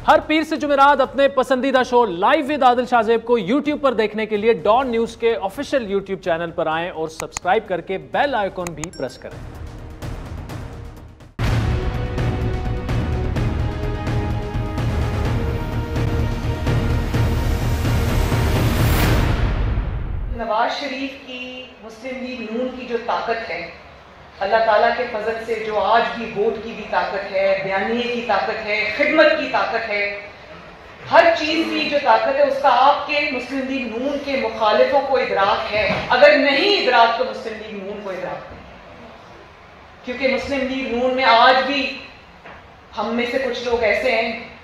हर पीर से जुमेरात अपने पसंदीदा show live with Adil Shahzeb को यूट्यूब पर देखने के लिए डॉन न्यूज के ऑफिशियल यूट्यूब चैनल पर आएं और सब्सक्राइब करके बेल आइकॉन भी प्रेस करें। नवाज शरीफ की मुस्लिम लीग नून की जो ताकत है, अल्लाह ताला के फजल से जो आज भी वोट की भी ताकत है, बयानिए की ताकत है, खिदमत की ताकत है, हर चीज की जो ताकत है उसका आपके मुस्लिम लीग नून के मुखालिफों को इदराक है। अगर नहीं इदराक तो मुस्लिम लीग नून को इदराक नहीं, क्योंकि मुस्लिम लीग नून में आज भी हम में से कुछ लोग ऐसे हैं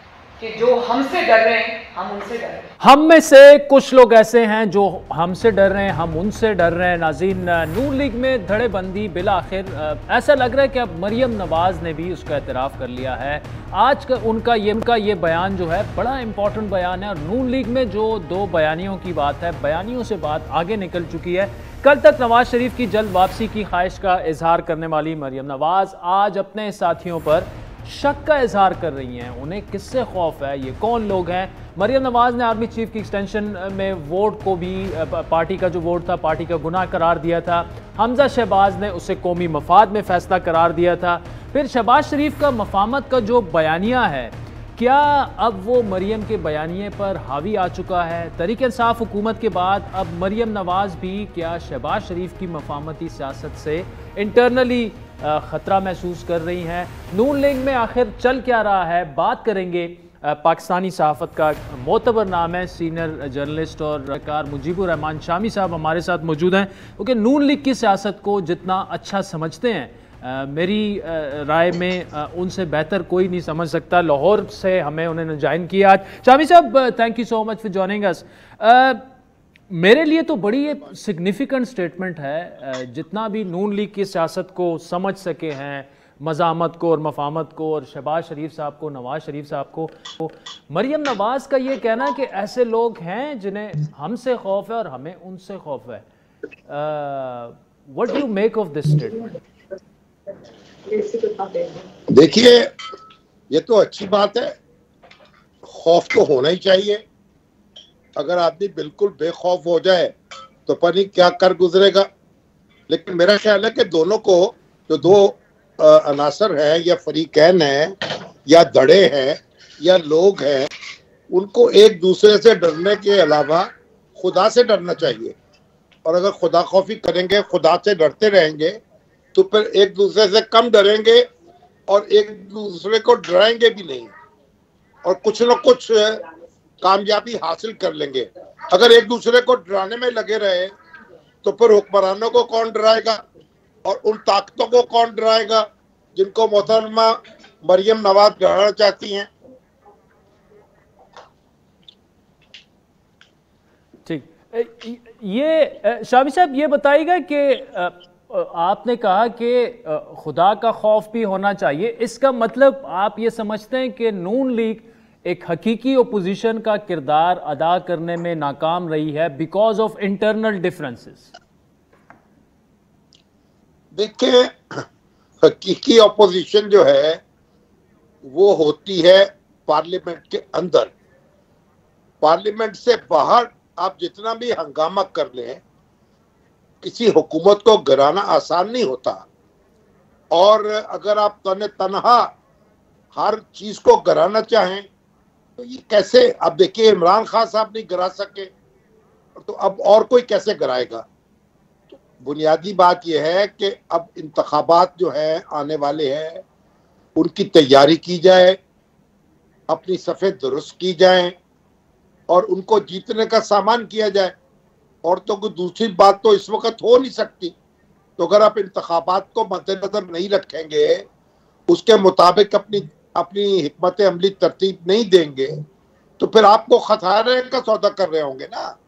कि जो हमसे डर रहे हैं, हम उनसे डर रहे हैं। हम में से कुछ लोग ऐसे हैं जो हमसे डर रहे हैं, हम उनसे डर रहे हैं। नाज़रीन, नून लीग में धड़ेबंदी बिला आखिर ऐसा लग रहा है कि अब मरियम नवाज ने भी उसका एतराफ़ कर लिया है। आज का उनका ये बयान जो है बड़ा इंपॉर्टेंट बयान है और नून लीग में जो दो बयानियों की बात है, बयानियों से बात आगे निकल चुकी है। कल तक नवाज शरीफ की जल्द वापसी की ख्वाहिश का इजहार करने वाली मरियम नवाज आज अपने साथियों पर शक का इजहार कर रही हैं। उन्हें किससे खौफ है, ये कौन लोग हैं? मरियम नवाज ने आर्मी चीफ की एक्सटेंशन में वोट को भी पार्टी का जो वोट था पार्टी का गुनाह करार दिया था। हमजा शहबाज ने उसे कौमी मफाद में फैसला करार दिया था। फिर शहबाज शरीफ का मफामत का जो बयानिया है, क्या अब वो मरियम के बयानिए पर हावी आ चुका है? तहरीक इंसाफ हुकूमत के बाद अब मरियम नवाज भी क्या शहबाज शरीफ की मफामती सियासत से इंटरनली ख़तरा महसूस कर रही हैं? नून लीग में आखिर चल क्या रहा है, बात करेंगे। पाकिस्तानी सहाफ़त का मोतबर नाम है, सीनियर जर्नलिस्ट और कार मुजीबुर रहमान शामी साहब हमारे साथ मौजूद हैं, क्योंकि नून लीग की सियासत को जितना अच्छा समझते हैं मेरी राय में उनसे बेहतर कोई नहीं समझ सकता। लाहौर से हमें उन्होंने ज्वाइन किया आज। शामी साहब, thank you so much for joining अस। मेरे लिए तो बड़ी ये सिग्निफिकेंट स्टेटमेंट है, जितना भी नून लीग की सियासत को समझ सके हैं, मज़ामत को और मफामत को और शहबाज शरीफ साहब को, नवाज शरीफ साहब को, मरियम नवाज का ये कहना कि ऐसे लोग हैं जिन्हें हमसे खौफ है और हमें उनसे खौफ है। What do you make of this statement? देखिए, ये तो अच्छी बात है, खौफ तो होना ही चाहिए। अगर आदमी बिल्कुल बेखौफ हो जाए तो पता नहीं क्या कर गुजरेगा। लेकिन मेरा ख्याल है कि दोनों को, जो दो अनासर हैं या फरीकैन हैं या धड़े हैं या लोग हैं, उनको एक दूसरे से डरने के अलावा खुदा से डरना चाहिए। और अगर खुदा खौफी करेंगे, खुदा से डरते रहेंगे, तो फिर एक दूसरे से कम डरेंगे और एक दूसरे को डराएंगे भी नहीं और कुछ न कुछ कामयाबी हासिल कर लेंगे। अगर एक दूसरे को डराने में लगे रहे तो फिर हुक्मरानों को कौन डराएगा और उन ताकतों को कौन डराएगा जिनको मोहतरमा मरियम नवाज डराना चाहती हैं। ठीक, ये शामी साहब ये बताइएगा कि आपने कहा कि खुदा का खौफ भी होना चाहिए, इसका मतलब आप ये समझते हैं कि नून लीग एक हकीकी ओपोजिशन का किरदार अदा करने में नाकाम रही है बिकॉज ऑफ इंटरनल डिफरेंसेस? देखिए, हकीकी ओपोजिशन जो है वो होती है पार्लियामेंट के अंदर। पार्लियामेंट से बाहर आप जितना भी हंगामा कर लें, किसी हुकूमत को गिराना आसान नहीं होता। और अगर आप तनहा हर चीज को गिराना चाहें तो ये कैसे? अब देखिए, इमरान खान साहब नहीं गिरा सके तो अब और कोई कैसे गिराएगा? तो बुनियादी बात यह है कि अब इंतखाबात जो है आने वाले हैं, उनकी तैयारी की जाए, अपनी सफ़ेद दुरुस्त की जाए और उनको जीतने का सामान किया जाए। और तो कोई दूसरी बात तो इस वक्त हो नहीं सकती। तो अगर आप इंतखाबात को मद्देनजर नहीं रखेंगे, उसके मुताबिक अपनी हिकमत अमली तरतीब नहीं देंगे, तो फिर आपको खसारे का सौदा कर रहे होंगे ना।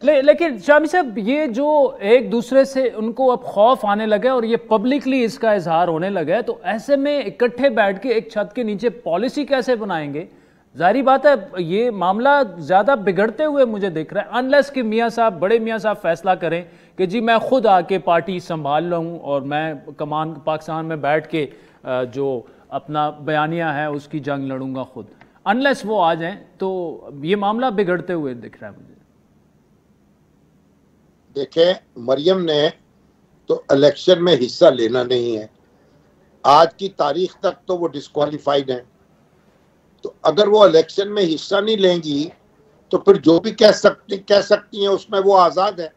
लेकिन शामी साहब, ये जो एक दूसरे से उनको अब खौफ आने लगा और ये पब्लिकली इसका इजहार होने लगा है, तो ऐसे में इकट्ठे बैठ के एक छत के नीचे पॉलिसी कैसे बनाएंगे? जाहिर बात है ये मामला ज़्यादा बिगड़ते हुए मुझे दिख रहा है, अनलेस कि मियाँ साहब, बड़े मियाँ साहब फैसला करें कि जी मैं खुद आके पार्टी संभाल लूँ और मैं कमान पाकिस्तान में बैठ के जो अपना बयानिया है उसकी जंग लड़ूंगा खुद, अनलेस वो आ जाएं तो ये मामला बिगड़ते हुए दिख रहा है मुझे। देखें, मरियम ने तो इलेक्शन में हिस्सा लेना नहीं है, आज की तारीख तक तो वो डिस्क्वालीफाइड है। तो अगर वो इलेक्शन में हिस्सा नहीं लेंगी तो फिर जो भी कह सकती हैं उसमें वो आज़ाद है।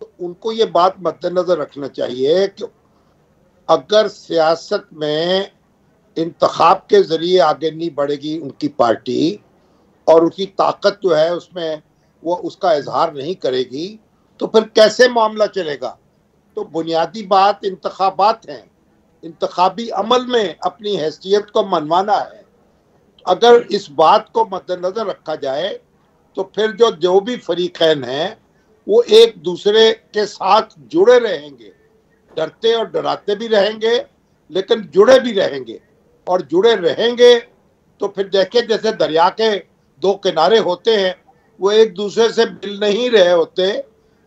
तो उनको ये बात मद्देनजर रखना चाहिए कि अगर सियासत में इंतखाब के जरिए आगे नहीं बढ़ेगी उनकी पार्टी और उसकी ताकत जो है उसमें वो उसका इजहार नहीं करेगी तो फिर कैसे मामला चलेगा। तो बुनियादी बात इंतखाबात हैं, इंतखाबी अमल में अपनी हैसियत को मनवाना है। अगर इस बात को मद्देनजर रखा जाए तो फिर जो भी फरीकैन हैं वो एक दूसरे के साथ जुड़े रहेंगे, डरते और डराते भी रहेंगे लेकिन जुड़े भी रहेंगे। और जुड़े रहेंगे तो फिर देखे जैसे दरिया के दो किनारे होते हैं, वो एक दूसरे से मिल नहीं रहे होते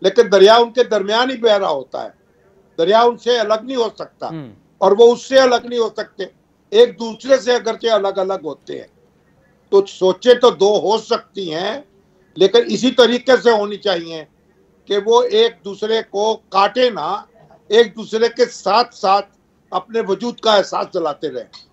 लेकिन दरिया उनके दरमियान ही बह रहा होता है। दरिया उनसे अलग नहीं हो सकता और वो उससे अलग नहीं हो सकते, एक दूसरे से अगरचे अलग अलग होते हैं। तो सोचे तो दो हो सकती हैं लेकिन इसी तरीके से होनी चाहिए कि वो एक दूसरे को काटे ना, एक दूसरे के साथ साथ अपने वजूद का एहसास दिलाते रहे।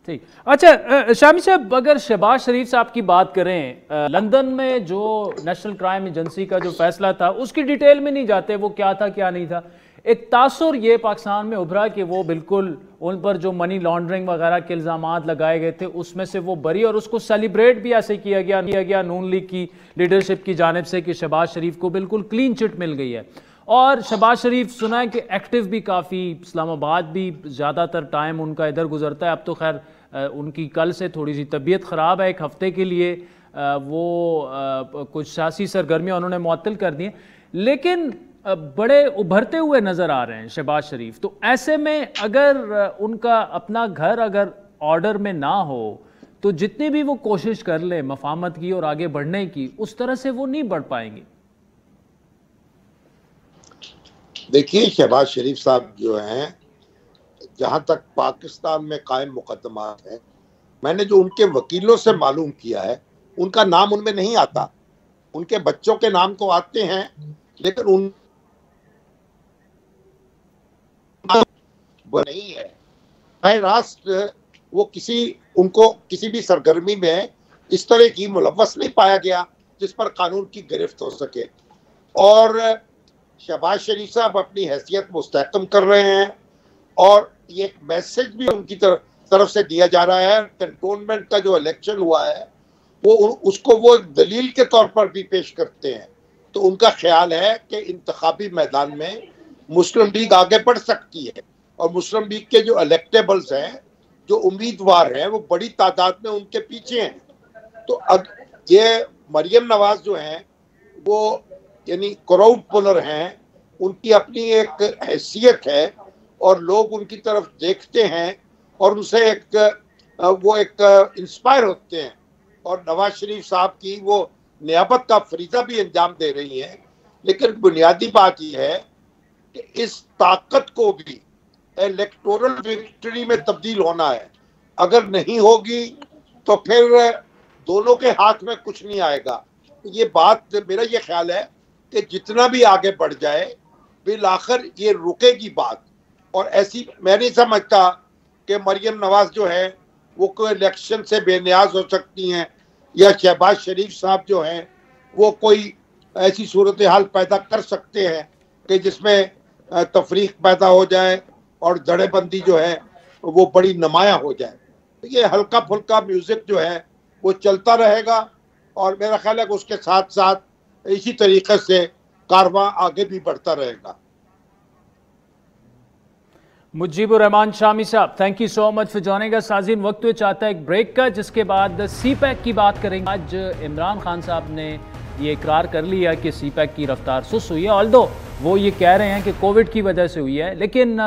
ठीक। अच्छा शामी साहब, अगर शहबाज शरीफ साहब की बात करें, लंदन में जो नेशनल क्राइम एजेंसी का जो फैसला था उसकी डिटेल में नहीं जाते, वो क्या था क्या नहीं था। एक तासुर ये पाकिस्तान में उभरा कि वो बिल्कुल उन पर जो मनी लॉन्ड्रिंग वगैरह के इल्ज़ामात लगाए गए थे उसमें से वो बरी, और उसको सेलिब्रेट भी ऐसे किया गया नून लीग की लीडरशिप की जानिब से कि शहबाज शरीफ को बिल्कुल क्लीन चिट मिल गई है। और शहबाज शरीफ सुना है कि एक्टिव भी काफ़ी, इस्लामाबाद भी ज़्यादातर टाइम उनका इधर गुजरता है। अब तो खैर उनकी कल से थोड़ी सी तबीयत ख़राब है, एक हफ्ते के लिए वो कुछ सियासी सरगर्मियाँ उन्होंने मुअत्तल कर दी हैं, लेकिन बड़े उभरते हुए नज़र आ रहे हैं शहबाज शरीफ। तो ऐसे में अगर उनका अपना घर अगर ऑर्डर में ना हो तो जितनी भी वो कोशिश कर ले मफाहमत की और आगे बढ़ने की, उस तरह से वो नहीं बढ़ पाएंगे। देखिए, शहबाज शरीफ साहब जो हैं, जहां तक पाकिस्तान में कायम मुकदमात है, मैंने जो उनके वकीलों से मालूम किया है उनका नाम उनमें नहीं आता। उनके बच्चों के नाम तो आते हैं लेकिन उन नहीं है। राष्ट्र वो उनको किसी भी सरगर्मी में इस तरह की मुलव्वस नहीं पाया गया जिस पर कानून की गिरफ्त हो सके। और शहबाज शरीफ साहब अपनी हैसियत मुस्तहकम कर रहे हैं और ये एक मैसेज भी उनकी तरफ से दिया जा रहा है। कंटोनमेंट का जो इलेक्शन हुआ है उसको वो दलील के तौर पर भी पेश करते हैं। तो उनका ख्याल है कि इंतखाबी मैदान में मुस्लिम लीग आगे बढ़ सकती है और मुस्लिम लीग के जो इलेक्टेबल्स हैं, जो उम्मीदवार हैं, वो बड़ी तादाद में उनके पीछे हैं। तो अब ये मरियम नवाज जो हैं वो यानी क्राउड पुलर हैं, उनकी अपनी एक हैसियत है और लोग उनकी तरफ देखते हैं और उनसे वो इंस्पायर होते हैं। और नवाज शरीफ साहब की वो नियाबत का फरीजा भी अंजाम दे रही हैं। लेकिन बुनियादी बात यह है कि इस ताकत को भी इलेक्टोरल विक्ट्री में तब्दील होना है। अगर नहीं होगी तो फिर दोनों के हाथ में कुछ नहीं आएगा। ये बात, मेरा ये ख्याल है कि जितना भी आगे बढ़ जाए बिलाखिर ये रुकेगी बात। और ऐसी मैं नहीं समझता कि मरियम नवाज जो है वो कोई इलेक्शन से बेनियाज हो सकती हैं या शहबाज शरीफ साहब जो हैं वो कोई ऐसी सूरत हाल पैदा कर सकते हैं कि जिसमें तफरीक पैदा हो जाए और धड़ेबंदी जो है वो बड़ी नुमाया हो जाए। तो ये हल्का फुल्का म्यूजिक जो है वो चलता रहेगा और मेरा ख्याल है कि उसके साथ साथ इसी तरीके से कारवां आगे भी बढ़ता रहेगा। मुजीबुर रहमान शामी साहब, thank you so much for joining us. Sajin, वक्त हुए चाहता है एक ब्रेक का, जिसके बाद CPAC की बात करेंगे। आज इमरान खान साहब ने ये इकरार कर लिया कि CPAC की रफ्तार सुस्त हुई है, ऑल्दो वो ये कह रहे हैं कि कोविड की वजह से हुई है, लेकिन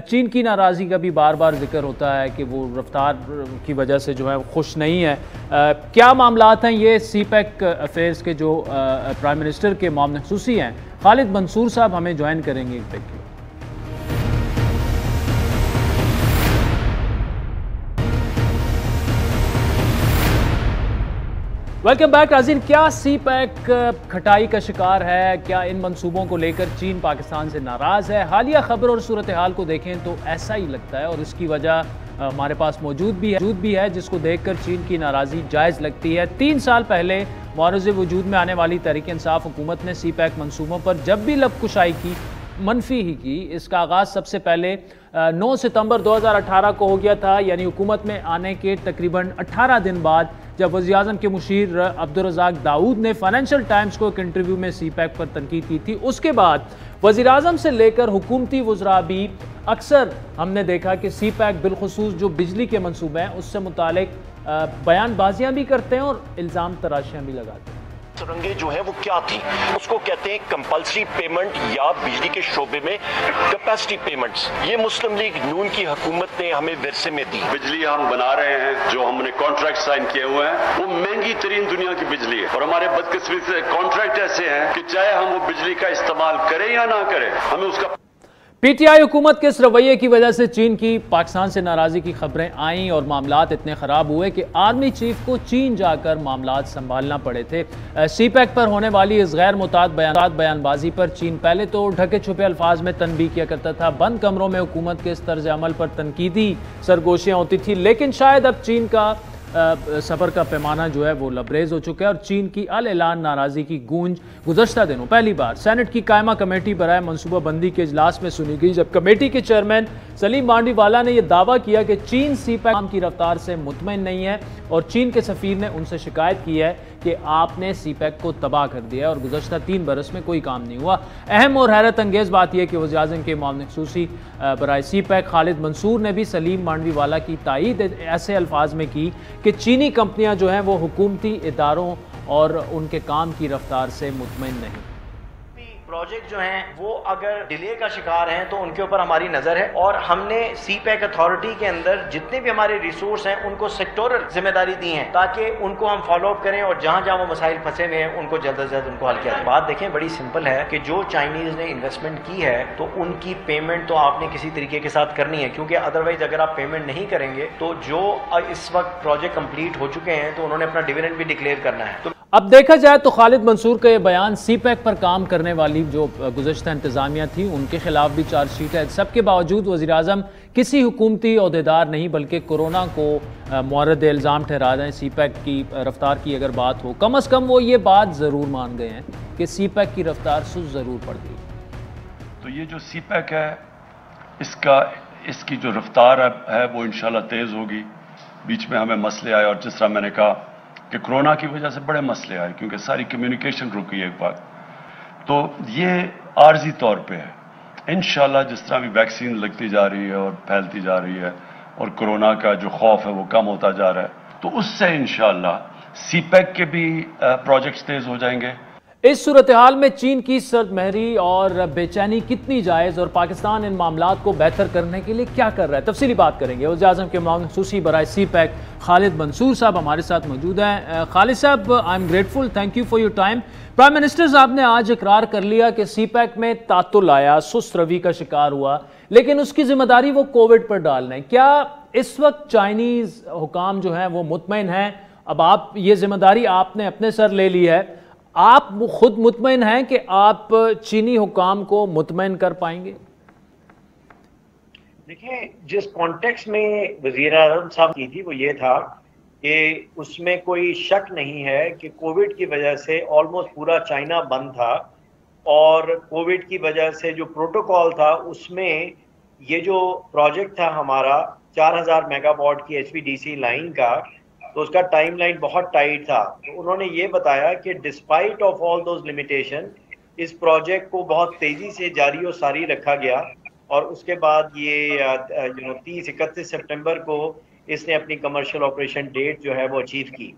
चीन की नाराज़गी का भी बार बार जिक्र होता है कि वो रफ्तार की वजह से जो है खुश नहीं है। क्या मामलात हैं ये CPAC अफेयर्स के जो प्राइम मिनिस्टर के मामले खसूसी हैं। खालिद मंसूर साहब हमें ज्वाइन करेंगे एक ब्रेक के। वेलकम बैक नाज़रीन। क्या सी पैक खटाई का शिकार है? क्या इन मंसूबों को लेकर चीन पाकिस्तान से नाराज़ है? हालिया खबर और सूरत हाल को देखें तो ऐसा ही लगता है और इसकी वजह हमारे पास मौजूद भी है जिसको देखकर चीन की नाराज़गी जायज़ लगती है। 3 साल पहले मुआरज़े वजूद में आने वाली तहरीक इंसाफ हुकूमत ने सी पैक मनसूबों पर जब भी लबकुशाई की, मनफी ही की। इसका आगाज़ सबसे पहले 9 सितंबर 2018 को हो गया था, यानी हुकूमत में आने के तकरीबन 18 दिन बाद, जब वज़ीर-ए-आज़म के मुशीर अब्दुल रज़ाक दाऊद ने फाइनेंशियल टाइम्स को एक इंटरव्यू में सी पैक पर तनकीद की थी। उसके बाद वज़ीर-ए-आज़म से लेकर हुकूमती वज़रा भी अक्सर हमने देखा कि सी पैक बिलखुसूस जो बिजली के मनसूबे हैं उससे मुतालिक बयानबाजियाँ भी करते हैं और इल्ज़ाम तराशियाँ भी लगाते हैं। सुरंगें जो है वो क्या थी, उसको कहते हैं कंपल्सरी पेमेंट या बिजली के शोबे में कैपेसिटी पेमेंट्स। ये मुस्लिम लीग नून की हुकूमत ने हमें विरसे में दी। बिजली हम बना रहे हैं, जो हमने कॉन्ट्रैक्ट साइन किए हुए हैं, वो महंगी तरीन दुनिया की बिजली है और हमारे बदकिस्मती से कॉन्ट्रैक्ट ऐसे हैं कि चाहे हम वो बिजली का इस्तेमाल करें या ना करें, हमें उसका। पीटीआई हुकूमत के इस रवैये की वजह से चीन की पाकिस्तान से नाराज़गी की खबरें आईं और मामलात इतने ख़राब हुए कि आर्मी चीफ को चीन जाकर मामलात संभालना पड़े थे। सी पैक पर होने वाली इस गैर मुताद बयानबाजी पर चीन पहले तो ढके छुपे अल्फाज में तनबीह किया करता था, बंद कमरों में हुकूमत के इस तर्ज अमल पर तनकीदी सरगोशियाँ होती थी, लेकिन शायद अब चीन का सफ़र का पैमाना जो है वो लबरेज हो चुका है और चीन की अल ऐलान नाराज़गी की गूंज गुज़श्ता दिनों पहली बार सेनेट की कायमा कमेटी बराए मनसूबा बंदी के इजलास में सुनी गई, जब कमेटी के चेयरमैन सलीम मांडीवाला ने यह दावा किया कि चीन सी पैक की रफ्तार से मुतमईन नहीं है और चीन के सफ़ीर ने उनसे शिकायत की है कि आपने सी पैक को तबाह कर दिया और गुज़श्ता 3 बरस में कोई काम नहीं हुआ। अहम और हैरत अंगेज़ बात यह कि वज़ीर-ए-आज़म के मुआविन ख़ुसूसी बराए सी पैक खालिद मंसूर ने भी सलीम मांडवीवाला की तायीद ऐसे अल्फाज में की कि चीनी कंपनियां जो हैं वो हुकूमती इदारों और उनके काम की रफ्तार से मुतमईन नहीं। प्रोजेक्ट जो हैं वो अगर डिले का शिकार हैं तो उनके ऊपर हमारी नज़र है और हमने सी पैक अथॉरिटी के अंदर जितने भी हमारे रिसोर्स हैं उनको सेक्टोरल जिम्मेदारी दी है ताकि उनको हम फॉलो अप करें और जहां जहां वो मसाइल फंसे हुए हैं उनको जल्द से जल्द उनको हल किया जाए। बात देखें बड़ी सिंपल है कि जो चाइनीज ने इन्वेस्टमेंट की है तो उनकी पेमेंट तो आपने किसी तरीके के साथ करनी है, क्योंकि अदरवाइज अगर आप पेमेंट नहीं करेंगे तो जो इस वक्त प्रोजेक्ट कंप्लीट हो चुके हैं तो उन्होंने अपना डिविडेंड भी डिक्लेयर करना है। तो अब देखा जाए तो खालिद मंसूर का ये बयान सी पैक पर काम करने वाली जो गुज़श्ता इंतज़ामिया थी उनके खिलाफ भी चार्जशीट है। सबके बावजूद वज़ीर-ए-आज़म किसी हुकूमती ओहदेदार नहीं बल्कि कोरोना को मुआरद इल्ज़ाम ठहरा दें। सी पैक की रफ्तार की अगर बात हो, कम अज़ कम वो ये बात ज़रूर मान गए हैं कि सी पैक की रफ्तार सुस्त ज़रूर पड़ गई। तो ये जो सी पैक है इसकी जो रफ्तार है वो इंशाल्लाह तेज़ होगी। बीच में हमें मसले आए और जिस तरह मैंने कहा कि कोरोना की वजह से बड़े मसले आए क्योंकि सारी कम्युनिकेशन रुकी एक बार, तो ये आर्जी तौर पे है। इंशाल्लाह जिस तरह भी वैक्सीन लगती जा रही है और फैलती जा रही है और कोरोना का जो खौफ है वो कम होता जा रहा है तो उससे इंशाल्लाह सी पैक के भी प्रोजेक्ट्स तेज हो जाएंगे। इस सूरत हाल में चीन की सर्दमहरी और बेचैनी कितनी जायज़ और पाकिस्तान इन मामलात को बेहतर करने के लिए क्या कर रहा है, तफसीली बात करेंगे। वज़ीर-ए-आज़म के मुआविन ख़ुसूसी बराए सी पैक खालिद मंसूर साहब हमारे साथ मौजूद हैं। खालिद साहब, I am grateful, thank you for your time. Prime minister साहब ने आज इकरार कर लिया कि सी पैक में तातुल आया, सुस्त रवि का शिकार हुआ, लेकिन उसकी जिम्मेदारी वो कोविड पर डाल रहे हैं। क्या इस वक्त चाइनीज़ हुकाम जो हैं वो मुतमईन हैं? अब आप ये जिम्मेदारी आपने अपने सर ले ली है, आप खुद मुतमईन हैं कि आप चीनी हुकाम को मुतमईन कर पाएंगे? देखिए, जिस कॉन्टेक्स्ट में वज़ीर-ए-आज़म साहब की थी वो ये था कि उसमें कोई शक नहीं है कि कोविड की वजह से ऑलमोस्ट पूरा चाइना बंद था और कोविड की वजह से जो प्रोटोकॉल था उसमें ये जो प्रोजेक्ट था हमारा 4000 मेगावाट की HVDC लाइन का, तो उसका टाइमलाइन बहुत टाइट था। तो उन्होंने ये बताया कि despite of all those limitation इस प्रोजेक्ट को बहुत तेज़ी से जारी और सारी रखा गया और उसके बाद ये 30-31 सितंबर को इसने अपनी कमर्शियल ऑपरेशन डेट जो है वो अचीव की।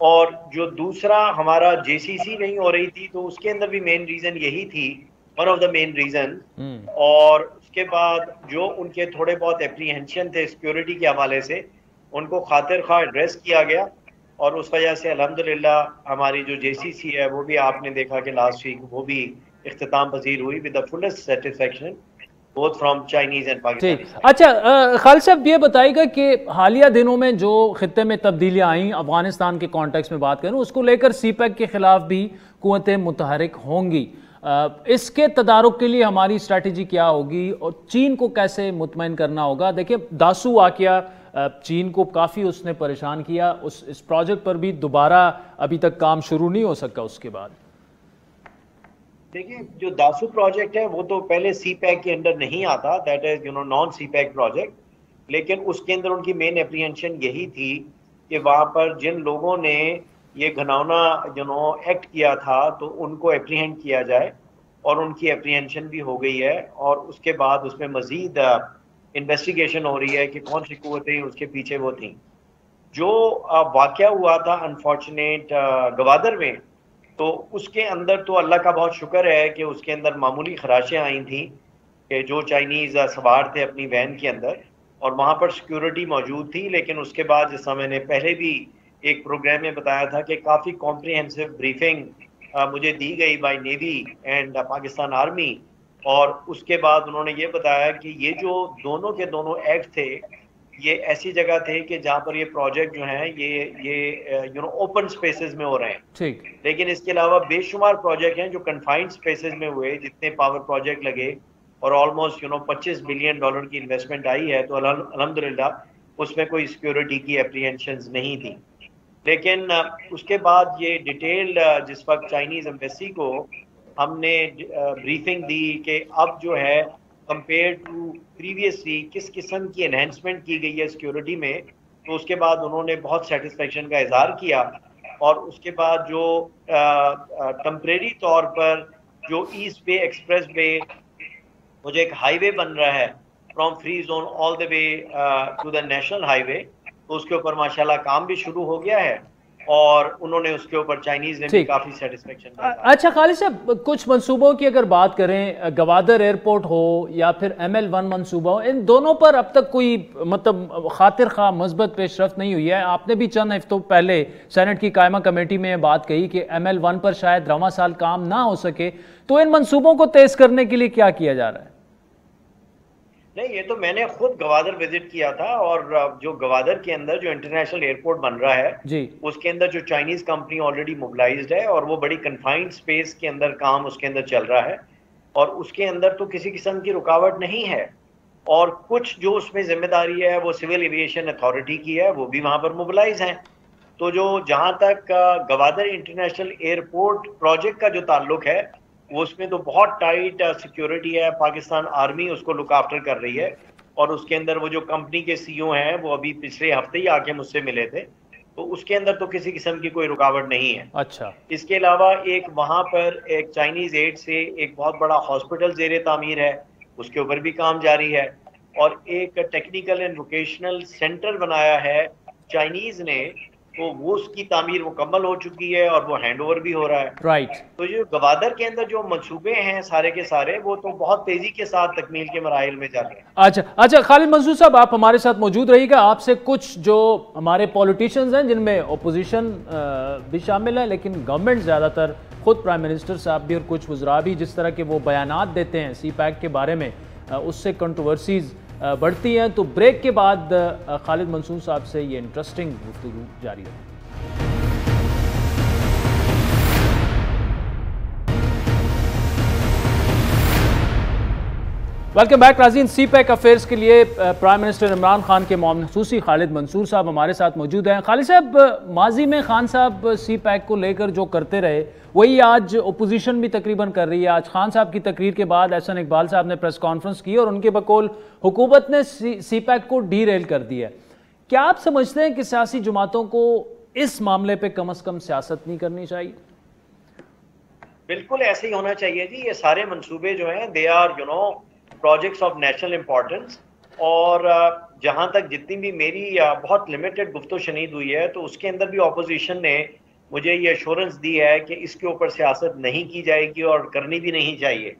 और जो दूसरा हमारा JCC नहीं हो रही थी तो उसके अंदर भी मेन रीज़न यही थी, one of the main reason. और उसके बाद जो उनके थोड़े बहुत एप्रीहेंशन थे सिक्योरिटी के हवाले से उनको खातिर खा एड्रेस किया गया और उस वजह से अल्हम्दुलिल्लाह हमारी जो JCC है वो भी आपने देखा कि लास्ट वीक वो भी इख्तिताम पजीर हुई with the fullest satisfaction. both from Chinese and Pakistani side. अच्छा, खालिद साहब ये बताइएगा कि हालिया दिनों में जो खित्ते में तब्दीलियां आई, अफगानिस्तान के कॉन्टेक्स्ट में बात करूं, उसको लेकर सीपैक के खिलाफ भी कुव्वतें मुतहरिक होंगी। इसके तदारुक के लिए हमारी स्ट्रैटेजी क्या होगी और चीन को कैसे मुतमईन करना होगा? देखिए, दासू वाकया चीन को काफ़ी उसने परेशान किया, इस प्रोजेक्ट पर भी दोबारा अभी तक काम शुरू नहीं हो सका उसके बाद। देखिए, जो दासू प्रोजेक्ट है वो तो पहले सीपैक के अंडर नहीं आता, that is non CPEC project, लेकिन उसके अंदर उनकी मेन एप्रीहेंशन यही थी कि वहाँ पर जिन लोगों ने ये घिनौना एक्ट किया था तो उनको एप्रीहेंड किया जाए, और उनकी एप्रीहेंशन भी हो गई है, और उसके बाद उसमें मजीद इन्वेस्टिगेशन हो रही है कि कौन सी कुव्वतें उसके पीछे वो थी। जो वाकया हुआ था अनफॉर्चुनेट गवादर में, तो उसके अंदर तो अल्लाह का बहुत शुक्र है कि उसके अंदर मामूली खराशें आई थी कि जो चाइनीज़ सवार थे अपनी वैन के अंदर, और वहाँ पर सिक्योरिटी मौजूद थी। लेकिन उसके बाद, जैसा मैंने पहले भी एक प्रोग्राम में बताया था, कि काफ़ी कॉम्प्रिहेंसिव ब्रीफिंग मुझे दी गई by navy and Pakistan army, और उसके बाद उन्होंने ये बताया कि ये जो दोनों के दोनों एक्ट थे, ये ऐसी जगह थे कि जहाँ पर ये प्रोजेक्ट जो हैं ये ओपन स्पेसेस में हो रहे हैं। ठीक। लेकिन इसके अलावा बेशुमार प्रोजेक्ट हैं जो कन्फाइंड स्पेसेस में हुए, जितने पावर प्रोजेक्ट लगे, और ऑलमोस्ट $25 बिलियन की इन्वेस्टमेंट आई है, तो अल्हम्दुलिल्लाह उसमें कोई सिक्योरिटी की एप्रीहेंशंस नहीं थी। लेकिन उसके बाद ये डिटेल जिस वक्त चाइनीज़ एम्बेसी को हमने ब्रीफिंग दी कि अब जो है कंपेयर टू प्रीवियसली किस किस्म की एनहेंसमेंट की गई है सिक्योरिटी में, तो उसके बाद उन्होंने बहुत सेटिस्फेक्शन का इजहार किया। और उसके बाद जो टेम्परेरी तौर पर जो ईस्ट वे एक्सप्रेस वे, वो जो एक हाईवे बन रहा है from free zone all the way to the national highway, तो उसके ऊपर माशाल्लाह काम भी शुरू हो गया है, और उन्होंने उसके ऊपर चाइनीज ने भी काफी सेटिस्फेक्शन। अच्छा खालिद साहब, कुछ मंसूबों की अगर बात करें, गवादर एयरपोर्ट हो या फिर ML1 मंसूबा हो, इन दोनों पर अब तक कोई मतलब खातिर खा मस्बत पेशरफ्त नहीं हुई है। आपने भी चंद हफ्तों पहले सेनेट की कायमा कमेटी में बात कही कि ML1 पर शायद रवां साल काम ना हो सके, तो इन मंसूबों को तेज करने के लिए क्या किया जा रहा है? नहीं, ये तो मैंने खुद गवादर विजिट किया था, और जो गवादर के अंदर जो इंटरनेशनल एयरपोर्ट बन रहा है जी, उसके अंदर जो चाइनीज कंपनी ऑलरेडी मोबिलाइज्ड है, और वो बड़ी कन्फाइंड स्पेस के अंदर काम उसके अंदर चल रहा है, और उसके अंदर तो किसी किस्म की रुकावट नहीं है। और कुछ जो उसमें जिम्मेदारी है वो सिविल एविएशन अथॉरिटी की है, वो भी वहाँ पर मोबिलाइज हैं। तो जो जहाँ तक गवादर इंटरनेशनल एयरपोर्ट प्रोजेक्ट का जो ताल्लुक है, उसमें तो बहुत टाइट सिक्योरिटी है, पाकिस्तान आर्मी उसको लुक आफ्टर कर रही है, और उसके अंदर वो जो कंपनी के CEO हैं वो अभी पिछले हफ्ते ही आके मुझसे मिले थे, तो उसके अंदर तो किसी किस्म की कोई रुकावट नहीं है। अच्छा। इसके अलावा एक वहाँ पर एक चाइनीज एड से एक बहुत बड़ा हॉस्पिटल ज़ेरे तामीर है, उसके ऊपर भी काम जारी है, और एक टेक्निकल एंड वोकेशनल सेंटर बनाया है चाइनीज ने, तो वो उसकी तामीर मुकम्मल हो चुकी है और वो हैंड ओवर भी हो रहा है। राइट। तो जो गवादर के अंदर जो मंसूबे हैं सारे के सारे, वो तो बहुत तेजी के साथ तकमील के मराहिल में जा रहे हैं। अच्छा खालिद मंसूर साहब, आप हमारे साथ मौजूद रहिएगा। आपसे कुछ जो हमारे पॉलिटिशियंस हैं, जिनमें ओपोजिशन भी शामिल है, लेकिन गवर्नमेंट ज़्यादातर, खुद प्राइम मिनिस्टर साहब भी और कुछ वज़रा भी, जिस तरह के वो बयानात देते हैं सीपैक के बारे में, उससे कंट्रोवर्सीज बढ़ती हैं। तो ब्रेक के बाद खालिद मंसूर साहब से ये इंटरेस्टिंग गुफ्तगू जारी है। वेलकम बैक नाज़रीन। सीपैक अफेयर्स के लिए प्राइम मिनिस्टर इमरान खान के मौसूसी खालिद मंसूर साहब हमारे साथ मौजूद हैं। खालिद साहब, माजी में खान साहब सीपैक को लेकर जो करते रहे, वही आज ओपोजिशन भी तकरीबन कर रही है। आज खान साहब की तकरीर के बाद एहसन इकबाल साहब ने प्रेस कॉन्फ्रेंस की और उनके बकौल हुकूमत ने सीपैक को डीरेल कर दिया। क्या आप समझते हैं कि सियासी जमातों को इस मामले पर कम अज़ कम सियासत नहीं करनी चाहिए? बिल्कुल ऐसे ही होना चाहिए जी। ये सारे मंसूबे जो हैं, they are projects of national importance, और जहाँ तक जितनी भी मेरी बहुत लिमिटेड गुफ्तो शनीद हुई है, तो उसके अंदर भी ऑपोजिशन ने मुझे ये एश्योरेंस दी है कि इसके ऊपर सियासत नहीं की जाएगी और करनी भी नहीं चाहिए,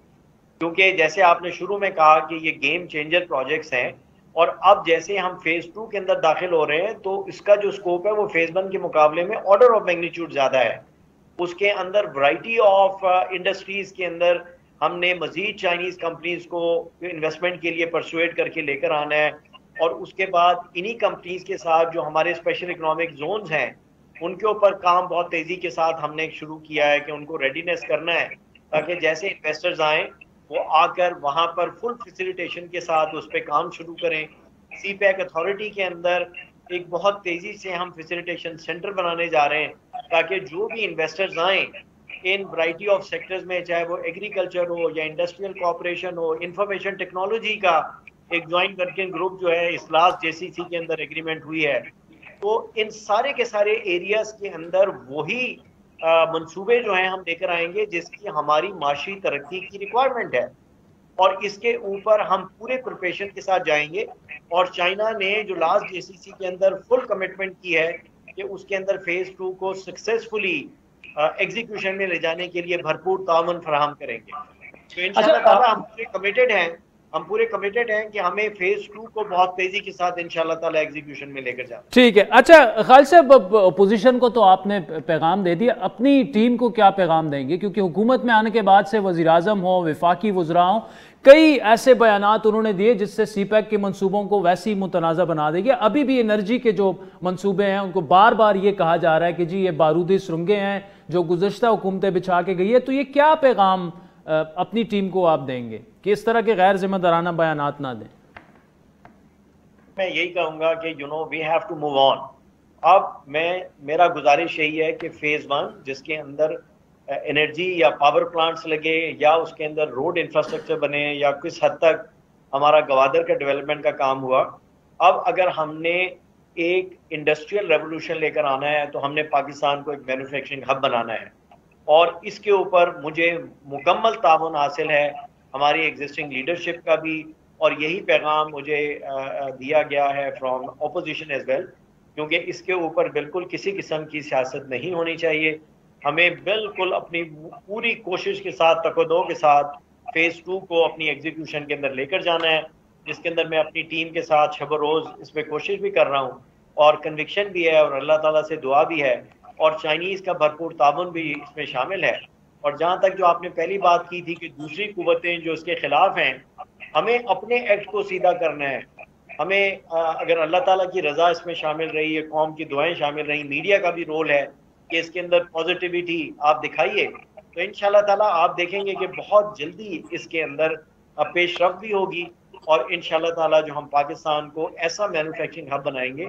क्योंकि जैसे आपने शुरू में कहा कि ये गेम चेंजर प्रोजेक्ट्स हैं, और अब जैसे हम फेज़ 2 के अंदर दाखिल हो रहे हैं, तो इसका जो स्कोप है वो फेज़ 1 के मुकाबले में ऑर्डर ऑफ मैग्नीट्यूड ज़्यादा है। उसके अंदर वैरायटी ऑफ इंडस्ट्रीज़ के अंदर हमने मजीद चाइनीज़ कंपनीज को इन्वेस्टमेंट के लिए परसुएट करके लेकर आना है, और उसके बाद इन्हीं कंपनीज के साथ जो हमारे स्पेशल इकोनॉमिक जोन्स हैं उनके ऊपर काम बहुत तेज़ी के साथ हमने शुरू किया है कि उनको रेडीनेस करना है, ताकि जैसे इन्वेस्टर्स आएँ वो आकर वहाँ पर फुल फैसिलिटेशन के साथ उस पर काम शुरू करें। सीपैक अथॉरिटी के अंदर एक बहुत तेज़ी से हम फैसिलिटेशन सेंटर बनाने जा रहे हैं, ताकि जो भी इन्वेस्टर्स आएँ इन वैरायटी ऑफ सेक्टर्स में, चाहे वो एग्रीकल्चर हो या इंडस्ट्रियल कॉर्पोरेशन हो, इंफॉर्मेशन टेक्नोलॉजी का एक ज्वाइंट वर्किंग ग्रुप जो है इस लास्ट JCC के अंदर एग्रीमेंट हुई है, तो इन सारे के सारे एरियाज के अंदर वही मंसूबे जो हैं हम लेकर आएंगे जिसकी हमारी माशी तरक्की की रिक्वायरमेंट है, और इसके ऊपर हम पूरे प्रिपरेशन के साथ जाएंगे। और चाइना ने जो लास्ट JCC के अंदर फुल कमिटमेंट की है कि उसके अंदर फेज 2 को सक्सेसफुली एग्जीक्यूशन में ले जाने के लिए भरपूर ताउन फराहम करेंगे। तो इंशाल्लाह ताला हम पूरे कमिटेड हैं कि हमें फेज 2 को बहुत तेजी के साथ इंशाल्लाह ताला एग्जीक्यूशन में लेकर जाना। ठीक है। अच्छा खालिद साहब, अपोजिशन को तो आपने पैगाम दे दिया, अपनी टीम को क्या पैगाम देंगे? क्योंकि हुकूमत में आने के बाद से वज़ीर आज़म हो, वफाकी वज़रा हो, कई ऐसे बयानात उन्होंने दिए जिससे सीपैक के मंसूबों को वैसे ही मुतनाज़ा बना देंगे। अभी भी एनर्जी के जो मंसूबे हैं उनको बार बार ये कहा जा रहा है कि जी ये बारूदी सुरंगें हैं जो गुज़श्ता हुकूमतें बिछा के गई है। तो ये क्या पैगाम अपनी टीम को आप देंगे कि इस तरह के गैर जिम्मेदाराना बयानात ना दें? मैं यही कहूँगा कि we have to move on. अब मेरा गुजारिश यही है कि फेज़ 1 जिसके अंदर एनर्जी या पावर प्लांट्स लगे या उसके अंदर रोड इंफ्रास्ट्रक्चर बने या किस हद तक हमारा गवादर का डेवलपमेंट का काम हुआ, अब अगर हमने एक इंडस्ट्रियल रेवोल्यूशन लेकर आना है तो हमने पाकिस्तान को एक मैन्युफैक्चरिंग हब बनाना है, और इसके ऊपर मुझे मुकम्मल ताउन हासिल है हमारी एग्जिस्टिंग लीडरशिप का भी, और यही पैगाम मुझे दिया गया है फ्रॉम ऑपोजिशन एज वेल, क्योंकि इसके ऊपर बिल्कुल किसी किस्म की सियासत नहीं होनी चाहिए। हमें बिल्कुल अपनी पूरी कोशिश के साथ, तकदो के साथ फेज़ 2 को अपनी एग्जीक्यूशन के अंदर लेकर जाना है, जिसके अंदर मैं अपनी टीम के साथ शब रोज़ इस पर कोशिश भी कर रहा हूँ, और कन्विक्शन भी है और अल्लाह ताला से दुआ भी है, और चाइनीज़ का भरपूर ताबन भी इसमें शामिल है। और जहाँ तक जो आपने पहली बात की थी कि दूसरी कुव्वतें जो इसके खिलाफ हैं, हमें अपने एक्ट को सीधा करना है। हमें अगर अल्लाह ताला की रज़ा इसमें शामिल रही है, कौम की दुआएं शामिल रही, मीडिया का भी रोल है कि इसके अंदर पॉजिटिविटी आप दिखाइए, तो इंशाल्लाह ताला आप देखेंगे कि बहुत जल्दी इसके अंदर पेशरफ भी होगी, और इंशाल्लाह ताला जो हम पाकिस्तान को ऐसा मैन्युफैक्चरिंग हब बनाएंगे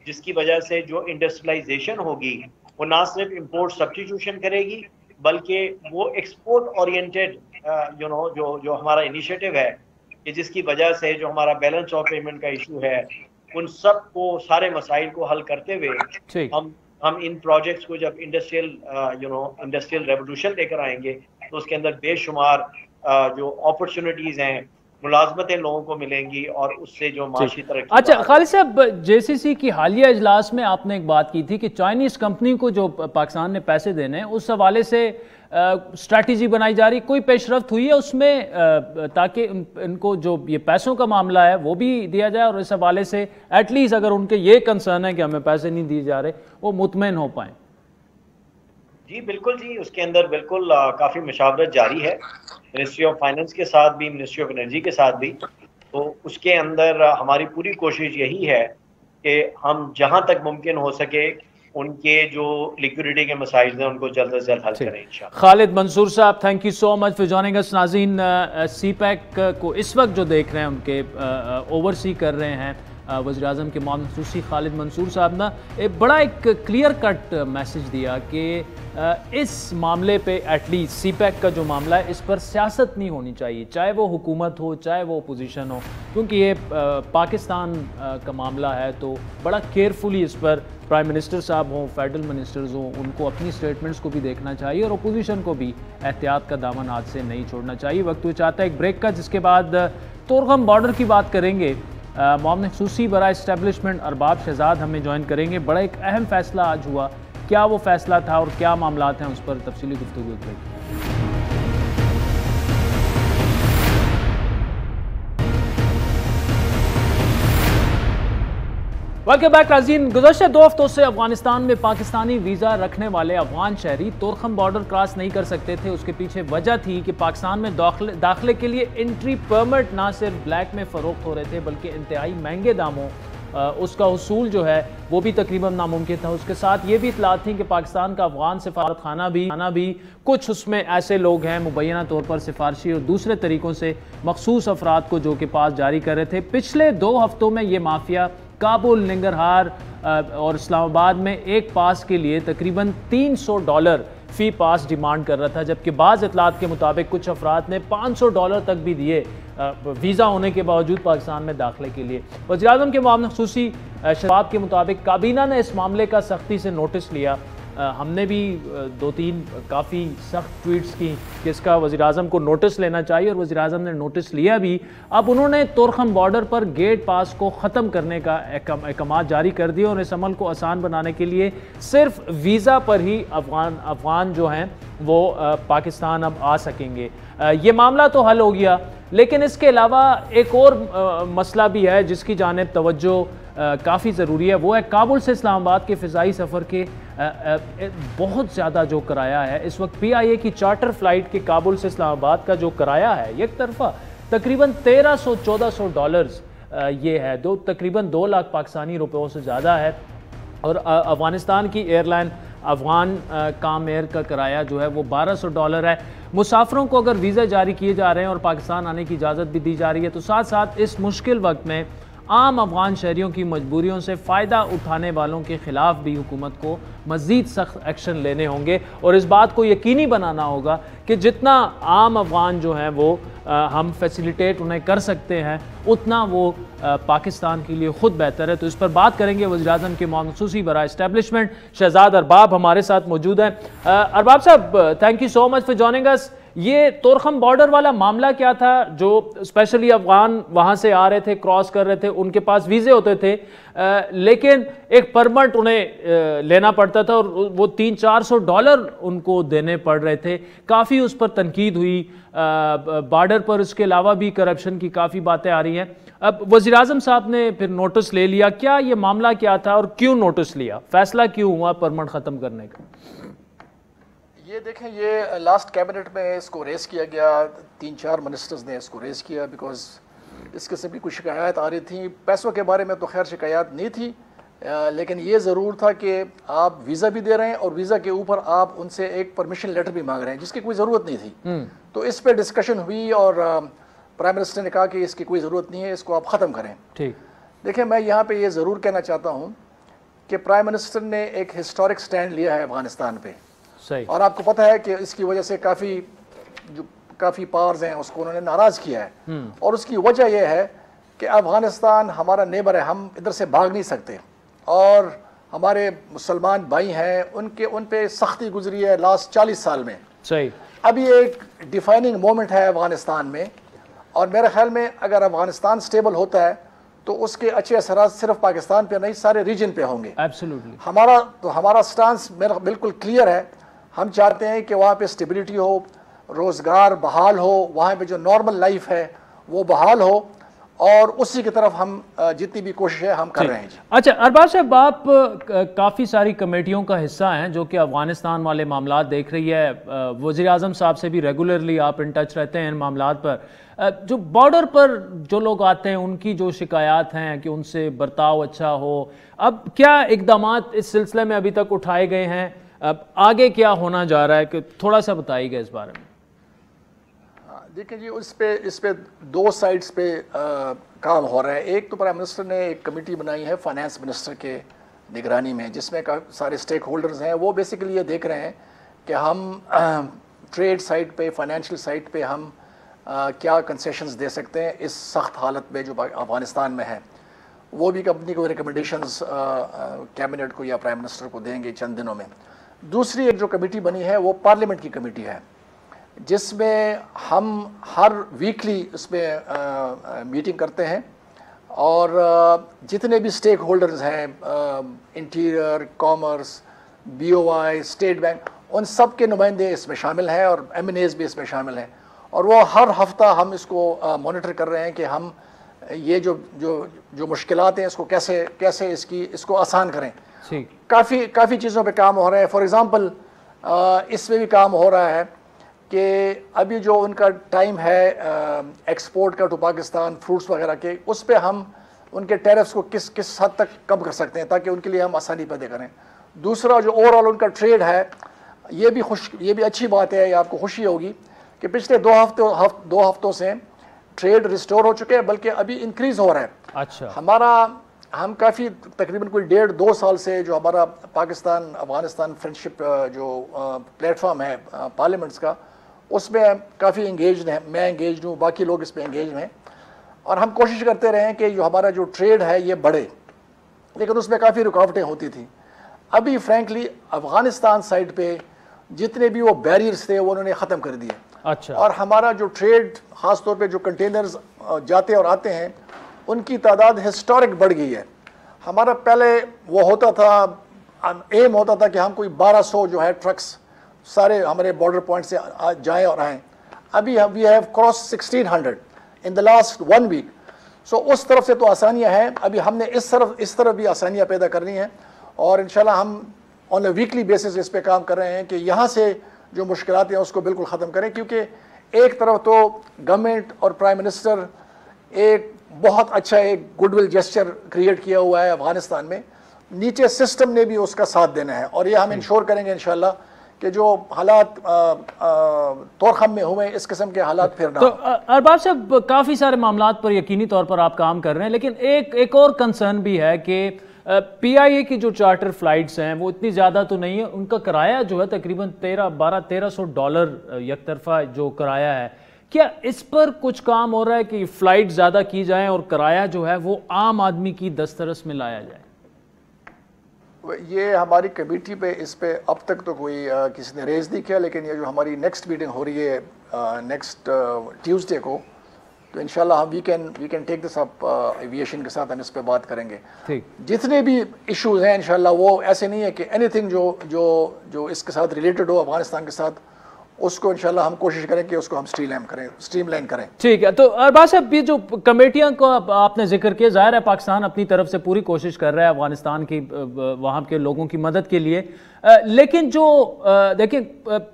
जिसकी वजह से जो इंडस्ट्रियलाइजेशन होगी वो ना सिर्फ इम्पोर्ट सब्स्टिट्यूशन करेगी, बल्कि वो एक्सपोर्ट ओरिएंटेड जो हमारा इनिशिएटिव है कि जिसकी वजह से जो हमारा बैलेंस ऑफ पेमेंट का इशू है, उन सब को, सारे मसाइल को हल करते हुए हम इन प्रोजेक्ट्स को जब इंडस्ट्रियल रेवोल्यूशन लेकर आएंगे तो उसके अंदर बेशुमार जो अपॉर्चुनिटीज हैं, मुलाजमतें लोगों को मिलेंगी, और उससे जो माशी तरक्की। अच्छा खालिद साहब, JCC की हालिया इजलास में आपने एक बात की थी कि चाइनीज़ कंपनी को जो पाकिस्तान ने पैसे देने हैं उस हवाले से स्ट्रैटेजी बनाई जा रही, कोई पेशरफ्त हुई है उसमें ताकि इनको जो ये पैसों का मामला है वो भी दिया जाए, और इस हवाले से एटलीस्ट अगर उनके ये कंसर्न है कि हमें पैसे नहीं दिए जा रहे वो मुतमईन हो पाएँ? जी बिल्कुल जी, उसके अंदर बिल्कुल काफ़ी मशावरत जारी है मिनिस्ट्री ऑफ फाइनेंस के साथ भी, मिनिस्ट्री ऑफ एनर्जी के साथ भी। तो उसके अंदर हमारी पूरी कोशिश यही है कि हम जहां तक मुमकिन हो सके उनके जो लिक्विडिटी के मसाइल हैं उनको जल्द से जल्द हल करें इंशाल्लाह। खालिद मंसूर साहब, thank you so much for joining अस। नाज़रीन, सीपैक को इस वक्त जो देख रहे हैं उनके ओवरसी कर रहे हैं वज़ीर आज़म के मौन खसूसी खालिद मंसूर साहब ने एक क्लियर कट मैसेज दिया कि इस मामले पे एटलीस्ट सीपैक का जो मामला है इस पर सियासत नहीं होनी चाहिए, चाहे वो हुकूमत हो चाहे वो अपोजिशन हो, क्योंकि ये पाकिस्तान का मामला है। तो बड़ा केयरफुली इस पर प्राइम मिनिस्टर साहब हों, फेडरल मिनिस्टर्स हों, उनको अपनी स्टेटमेंट्स को भी देखना चाहिए और अपोजिशन को भी एहतियात का दामन हाथ से नहीं छोड़ना चाहिए। वक्त वो चाहता है एक ब्रेक का, जिसके बाद तोरगम बॉर्डर की बात करेंगे। मौन खसूसी बराए इस्टेब्लिशमेंट अरबाब शहजाद हमें ज्वाइन करेंगे। बड़ा एक अहम फैसला आज हुआ, क्या वो फैसला था और क्या मामलात हैं उस पर तफसीली गुफ्तगू करेंगे। वेलकम बैक नाज़रीन। गुज़श्ते 2 हफ्तों से अफगानिस्तान में पाकिस्तानी वीज़ा रखने वाले अफगान शहरी तोरखम बॉर्डर क्रॉस नहीं कर सकते थे। उसके पीछे वजह थी कि पाकिस्तान में दाखिले के लिए एंट्री परमिट ना सिर्फ ब्लैक में फ़रोख्त हो रहे थे बल्कि इंतहाई महंगे दामों उसका उसूल जो है वो भी तकरीबन नामुमकिन था। उसके साथ ये भी इतलात थी कि पाकिस्तान का अफगान सिफारत खाना भी कुछ उसमें ऐसे लोग हैं मुबैना तौर पर सिफारशी और दूसरे तरीक़ों से मखसूस अफराद को जो कि पास जारी कर रहे थे। पिछले 2 हफ्तों में ये माफिया काबुल, निंगरहार और इस्लामाबाद में एक पास के लिए तकरीबन $300 फ़ी पास डिमांड कर रहा था, जबकि बाज़ इतलात के मुताबिक कुछ अफराद ने $500 तक भी दिए वीज़ा होने के बावजूद पाकिस्तान में दाखिले के लिए। वज़ीर-ए-आज़म के मामला ख़ुसूसी शबाब के मुताबिक काबीना ने इस मामले का सख्ती से नोटिस लिया। हमने भी 2-3 काफ़ी सख्त ट्वीट्स की कि इसका वज़ीर-ए-आज़म को नोटिस लेना चाहिए और वज़ीर-ए-आज़म ने नोटिस लिया भी। अब उन्होंने तोरखम बॉर्डर पर गेट पास को ख़त्म करने का अहकाम जारी कर दिए और इस अमल को आसान बनाने के लिए सिर्फ वीज़ा पर ही अफ़गान जो हैं वो पाकिस्तान अब आ सकेंगे। ये मामला तो हल हो गया, लेकिन इसके अलावा एक और मसला भी है जिसकी जानिब तवज्जो काफ़ी ज़रूरी है। वो है काबुल से इस्लामाबाद के फ़िज़ाई सफ़र के बहुत ज़्यादा जो किराया है इस वक्त PIA की चार्टर फ़्लाइट के काबुल से इस्लामाबाद का जो किराया है एक तरफ़ा तकरीबन $1300-1400 ये है, तकरीबन 2 लाख पाकिस्तानी रुपयों से ज़्यादा है। और अफ़गानिस्तान की एयरलाइन अफ़गान काम एयर का किराया जो है वो $1200 है। मुसाफिरों को अगर वीज़ा जारी किए जा रहे हैं और पाकिस्तान आने की इजाज़त भी दी जा रही है, तो साथ साथ इस मुश्किल वक्त में आम अफ़गान शहरियों की मजबूरियों से फ़ायदा उठाने वालों के ख़िलाफ़ भी हुकूमत को मज़ीद सख्त एक्शन लेने होंगे और इस बात को यकीनी बनाना होगा कि जितना आम अफ़गान जो हैं वो हम फैसिलिटेट उन्हें कर सकते हैं उतना वो पाकिस्तान के लिए ख़ुद बेहतर है। तो इस पर बात करेंगे वज़ीर-ए-आज़म के मौसूसी बराए इस्टेब्लिशमेंट शहजाद अरबाब हमारे साथ मौजूद हैं। अरबाब साहब, thank you so much for joining अस। ये तोरखम बॉर्डर वाला मामला क्या था? जो स्पेशली अफगान वहाँ से आ रहे थे, क्रॉस कर रहे थे, उनके पास वीज़े होते थे लेकिन एक परमिट उन्हें लेना पड़ता था और वो $300-400 उनको देने पड़ रहे थे। काफ़ी उस पर तनकीद हुई बॉर्डर पर। इसके अलावा भी करप्शन की काफ़ी बातें आ रही हैं। अब वज़ीर-ए-आज़म साहब ने फिर नोटिस ले लिया। क्या ये मामला क्या था और क्यों नोटिस लिया? फैसला क्यों हुआ परमिट ख़त्म करने का? ये देखें, ये लास्ट कैबिनेट में इसको रेस किया गया, 3-4 मिनिस्टर्स ने इसको रेस किया बिकॉज इस किस्म की कुछ शिकायत आ रही थी। पैसों के बारे में तो खैर शिकायत नहीं थी, लेकिन ये ज़रूर था कि आप वीज़ा भी दे रहे हैं और वीज़ा के ऊपर आप उनसे एक परमिशन लेटर भी मांग रहे हैं जिसकी कोई ज़रूरत नहीं थी। तो इस पर डिस्कशन हुई और प्राइम मिनिस्टर ने कहा कि इसकी कोई ज़रूरत नहीं है, इसको आप ख़त्म करें। ठीक, देखिए मैं यहाँ पर ये ज़रूर कहना चाहता हूँ कि प्राइम मिनिस्टर ने एक हिस्टोरिक स्टैंड लिया है अफगानिस्तान पर। और आपको पता है कि इसकी वजह से काफ़ी पावर्स हैं उसको उन्होंने नाराज़ किया है और उसकी वजह यह है कि अफ़गानिस्तान हमारा नेबर है, हम इधर से भाग नहीं सकते और हमारे मुसलमान भाई हैं उन पे सख्ती गुजरी है लास्ट 40 साल में। सही, अब ये एक डिफाइनिंग मोमेंट है अफ़गानिस्तान में और मेरे ख्याल में अगर अफ़गानिस्तान स्टेबल होता है तो उसके अच्छे असरात सिर्फ पाकिस्तान पे नहीं सारे रीजन पे होंगे। एब्सोल्युटली। हमारा स्टांस मेरा बिल्कुल क्लियर है। हम चाहते हैं कि वहाँ पे स्टेबिलिटी हो, रोज़गार बहाल हो, वहाँ पे जो नॉर्मल लाइफ है वो बहाल हो और उसी की तरफ हम जितनी भी कोशिश है हम कर रहे हैं। अच्छा अरबाब साहब, आप काफ़ी सारी कमेटियों का हिस्सा हैं जो कि अफ़गानिस्तान वाले मामला देख रही है। वज़ीर-ए-आज़म साहब से भी रेगुलरली आप इन टच रहते हैं इन मामला पर। जो बॉर्डर पर जो लोग आते हैं उनकी जो शिकायत हैं कि उनसे बर्ताव अच्छा हो, अब क्या इक़दामात इस सिलसिले में अभी तक उठाए गए हैं? अब आगे क्या होना जा रहा है कि थोड़ा सा बताइएगा इस बारे में। देखिए जी, इस पे 2 साइड्स पे काम हो रहा है। एक तो प्राइम मिनिस्टर ने एक कमेटी बनाई है फाइनेंस मिनिस्टर के निगरानी में जिसमें सारे स्टेक होल्डर्स हैं। वो बेसिकली ये देख रहे हैं कि हम ट्रेड साइड पे, फाइनेंशियल साइड पे हम क्या कंसेशंस दे सकते हैं इस सख्त हालत में जो अफ़गानिस्तान में है। वो भी कंपनी को रिकमेंडेशंस कैबिनेट को या प्राइम मिनिस्टर को देंगे चंद दिनों में। दूसरी एक जो कमेटी बनी है वो पार्लियामेंट की कमेटी है जिसमें हम हर वीकली उसमें मीटिंग करते हैं और जितने भी स्टेक होल्डर्स हैं, interior, commerce, BOI, state bank, उन सब के नुमाइंदे इसमें शामिल हैं और MNAs भी इसमें शामिल हैं और वो हर हफ्ता हम इसको मॉनिटर कर रहे हैं कि हम ये जो मुश्किलात हैं इसको कैसे इसको आसान करें। काफ़ी चीज़ों पे काम हो रहा है। फॉर एग्ज़ाम्पल इसमें भी काम हो रहा है कि अभी जो उनका टाइम है एक्सपोर्ट का टू पाकिस्तान फ्रूट्स वगैरह के, उस पर हम उनके टैरिफ्स को किस हद तक कम कर सकते हैं ताकि उनके लिए हम आसानी पैदा करें। दूसरा जो ओवरऑल उनका ट्रेड है, ये भी अच्छी बात है, ये आपको खुशी होगी कि पिछले दो हफ्तों से ट्रेड रिस्टोर हो चुके हैं, बल्कि अभी इंक्रीज हो रहा है। अच्छा, हम काफ़ी तकरीबन कोई 1.5-2 साल से जो हमारा पाकिस्तान अफगानिस्तान फ्रेंडशिप जो प्लेटफॉर्म है पार्लियामेंट्स का, उसमें काफ़ी इंगेज है। मैं इंगेज हूँ, बाकी लोग इस पर इंगेज हैं, और हम कोशिश करते रहे हैं कि जो हमारा जो ट्रेड है ये बढ़े, लेकिन उसमें काफ़ी रुकावटें होती थी। अभी फ्रैंकली अफगानिस्तान साइड पे जितने भी वो बैरियर्स थे वो उन्होंने ख़त्म कर दिए। अच्छा, और हमारा जो ट्रेड ख़ास तौर पे जो कंटेनर्स जाते और आते हैं उनकी तादाद हिस्टोरिक बढ़ गई है। हमारा पहले वो होता था, एम होता था कि हम कोई 1200 जो है ट्रक्स सारे हमारे बॉर्डर पॉइंट से जाएं और आएँ। अभी we have cross 1600 in the last 1 week. So उस तरफ से तो आसानियाँ हैं, अभी हमने इस तरफ भी आसानियाँ पैदा करनी हैं, और इंशाल्लाह हम ऑन अ वीकली बेसिस इस पे काम कर रहे हैं कि यहाँ से जो मुश्किलात हैं उसको बिल्कुल ख़त्म करें। क्योंकि एक तरफ तो गवर्नमेंट और प्राइम मिनिस्टर एक बहुत अच्छा एक गुडविल जेस्चर क्रिएट किया हुआ है अफगानिस्तान में, नीचे सिस्टम ने भी उसका साथ देना है, और ये हम इंश्योर करेंगे इंशाल्लाह कि जो हालात तोरखम में हुए इस किस्म के हालात फिर ना। तो अरबाज साहब, काफ़ी सारे मामलात पर यकीनी तौर पर आप काम कर रहे हैं, लेकिन एक और कंसर्न भी है कि PIA की जो चार्टर फ्लाइट्स हैं वो इतनी ज़्यादा तो नहीं है, उनका किराया जो है तकरीबन $1300 एक तरफा जो किराया है। क्या इस पर कुछ काम हो रहा है कि फ़्लाइट ज़्यादा की जाए और किराया जो है वो आम आदमी की दस्तरस में लाया जाए? ये हमारी कमेटी पे इस पे अब तक तो कोई किसी ने रेज नहीं किया, लेकिन ये जो हमारी नेक्स्ट मीटिंग हो रही है नेक्स्ट ट्यूसडे को, तो इंशाल्लाह हम we can take this up aviation के साथ हम इस पे बात करेंगे। ठीक, जितने भी इश्यूज हैं इंशाल्लाह वो ऐसे नहीं है कि एनीथिंग जो इसके साथ रिलेटेड हो अफगानिस्तान के साथ, उसको इंशाल्लाह हम कोशिश करें कि उसको हम स्ट्रीमलाइन करें। ठीक है, तो अरबाज साहब, ये जो कमेटियां को आपने जिक्र किया, जाहिर है पाकिस्तान अपनी तरफ से पूरी कोशिश कर रहा है अफगानिस्तान की वहाँ के लोगों की मदद के लिए, लेकिन जो देखिए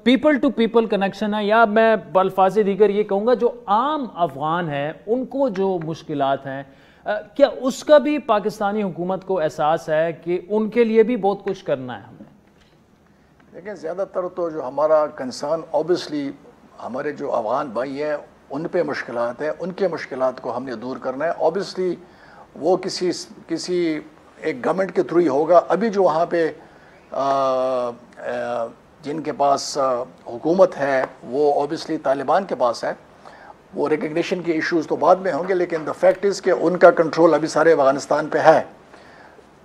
पीपल टू पीपल कनेक्शन है, या मैं बल्फाज़े दीगर ये कहूँगा जो आम अफगान है उनको जो मुश्किलात हैं, क्या उसका भी पाकिस्तानी हुकूमत को एहसास है कि उनके लिए भी बहुत कुछ करना है हमें? देखिए, ज़्यादातर तो जो हमारा कंसर्न ऑब्वियसली हमारे जो अफगान भाई हैं उन पे मुश्किलात हैं, उनके मुश्किलात को हमने दूर करना है। ऑब्वियसली वो किसी एक गवर्नमेंट के थ्रू ही होगा। अभी जो वहाँ पे जिनके पास हुकूमत है वो ऑब्वियसली तालिबान के पास है, वो रिकग्निशन के इश्यूज़ तो बाद में होंगे, लेकिन द फैक्ट इज़ कि उनका कंट्रोल अभी सारे अफगानिस्तान पे है।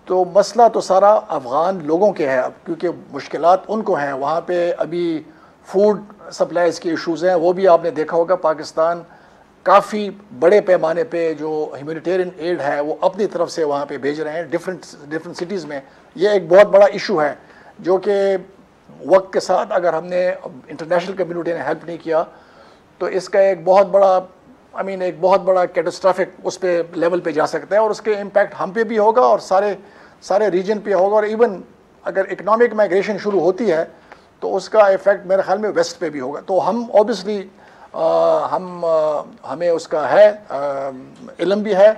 तो मसला तो सारा अफ़गान लोगों के हैं, क्योंकि मुश्किलात उनको हैं। वहाँ पे अभी फूड सप्लाईज के इश्यूज़ हैं, वो भी आपने देखा होगा। पाकिस्तान काफ़ी बड़े पैमाने पे जो ह्यूमैनिटेरियन एड है वो अपनी तरफ से वहाँ पे भेज रहे हैं डिफरेंट सिटीज़ में। ये एक बहुत बड़ा इशू है जो कि वक्त के साथ अगर हमने इंटरनेशनल कम्युनिटी ने हेल्प नहीं किया तो इसका एक बहुत बड़ा एक बहुत बड़ा कैटास्ट्रॉफिक उस पे लेवल पे जा सकता है, और उसके इम्पैक्ट हम पे भी होगा और सारे रीजन पे होगा। और इवन अगर इकोनॉमिक माइग्रेशन शुरू होती है तो उसका इफेक्ट मेरे ख्याल में वेस्ट पे भी होगा। तो हम ऑब्वियसली हमें उसका है इल्म भी है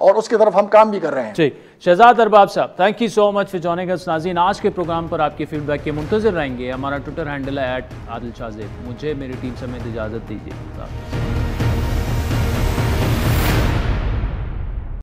और उसकी तरफ हम काम भी कर रहे हैं। जी, शहजाद अरबाब साहब, thank you so much for joining अस। नाज़रीन, आज के प्रोग्राम पर आपके फीडबैक के मुंतज़िर रहेंगे। हमारा ट्विटर हैंडल है @आदिल शाज़ेब। मुझे मेरी टीम समेत इजाज़त दीजिए।